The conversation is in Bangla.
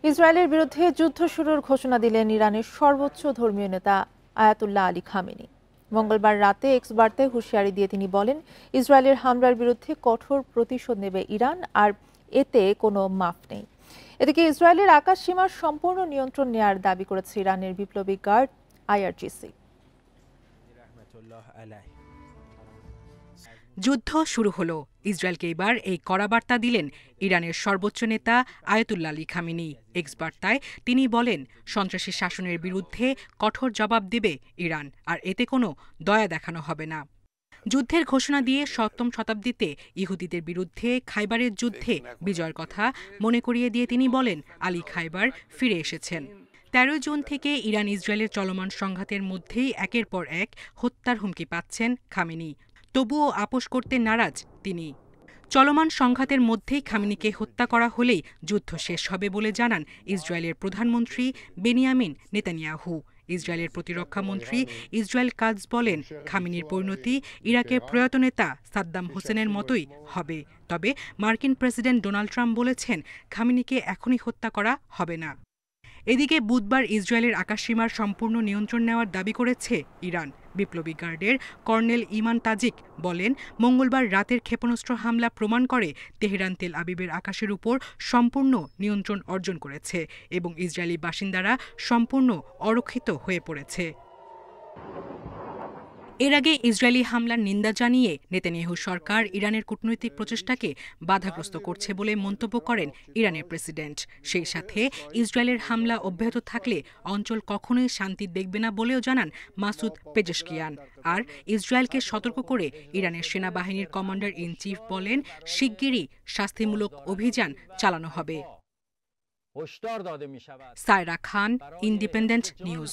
ইসরায়েলের বিরুদ্ধে যুদ্ধ শুরুর ঘোষণা দিলেন ইরানের সর্বোচ্চ ধর্মীয় নেতা আয়াতুল্লাহ আলী খামেনি। মঙ্গলবার রাতে এক্স বার্তায় হুঁশিয়ারি দিয়ে তিনি বলেন, ইসরায়েলের হামলার বিরুদ্ধে কঠোর প্রতিশোধ নেবে ইরান, আর এতে কোনো মাফ নেই। এদিকে ইসরায়েলের আকাশ সীমার সম্পূর্ণ নিয়ন্ত্রণ নেয়ার দাবি করেছে ইরানের বিপ্লবী গার্ড আইআরজিসি। যুদ্ধ শুরু হলো। ইসরায়েলকে এবার এই কড়া বার্তা দিলেন ইরানের সর্বোচ্চ নেতা আয়াতুল্লাহ আলী খামেনি। এক্স বার্তায় তিনি বলেন, সন্ত্রাসী শাসনের বিরুদ্ধে কঠোর জবাব দেবে ইরান, আর এতে কোনো দয়া দেখানো হবে না। যুদ্ধের ঘোষণা দিয়ে ৭ম শতাব্দীতে ইহুদিদের বিরুদ্ধে খাইবারের যুদ্ধে বিজয়ের কথা মনে করিয়ে দিয়ে তিনি বলেন, আলী খাইবার ফিরে এসেছেন। ১৩ জুন থেকে ইরান ইসরায়েলের চলমান সংঘাতের মধ্যেই একের পর এক হত্যার হুমকি পাচ্ছেন খামেনি। তবুও আপোষ করতে নারাজ তিনি। চলমান সংঘাতের মধ্যেই খামেনিকে হত্যা করা হলেই যুদ্ধ শেষ হবে বলে জানান ইসরায়েলের প্রধানমন্ত্রী বেনিয়ামিন নেতানিয়াহু। ইসরায়েলের প্রতিরক্ষা মন্ত্রী ইসরায়েল কাজ বলেন, খামেনির পরিণতি ইরাকের প্রয়াত নেতা সাদ্দাম হোসেনের মতোই হবে। তবে মার্কিন প্রেসিডেন্ট ডোনাল্ড ট্রাম্প বলেছেন, খামেনিকে এখনই হত্যা করা হবে না। এদিকে বুধবার ইসরায়েলের আকাশসীমার সম্পূর্ণ নিয়ন্ত্রণ নেওয়ার দাবি করেছে ইরান। বিপ্লবী গার্ডের কর্নেল ইমান তাজিক বলেন, মঙ্গলবার রাতের ক্ষেপণাস্ত্র হামলা প্রমাণ করে তেহরান তেল আবিবের আকাশের উপর সম্পূর্ণ নিয়ন্ত্রণ অর্জন করেছে এবং ইসরায়েলি বাসিন্দারা সম্পূর্ণ অরক্ষিত হয়ে পড়েছে। এর আগে ইসরায়েলি হামলার নিন্দা জানিয়ে নেতানিয়াহু সরকার ইরানের কূটনৈতিক প্রচেষ্টাকে বাধাগ্রস্ত করছে বলে মন্তব্য করেন ইরানের প্রেসিডেন্ট। সেই সাথে ইসরায়েলের হামলা অব্যাহত থাকলে অঞ্চল কখনোই শান্তি দেখবে না বলেও জানান মাসুদ পেজেশকিয়ান। আর ইসরায়েলকে সতর্ক করে ইরানের সেনাবাহিনীর কমান্ডার ইন চিফ বলেন, শিগগিরই শাস্তিমূলক অভিযান চালানো হবে। সায়রা খান, ইন্ডিপেন্ডেন্ট নিউজ।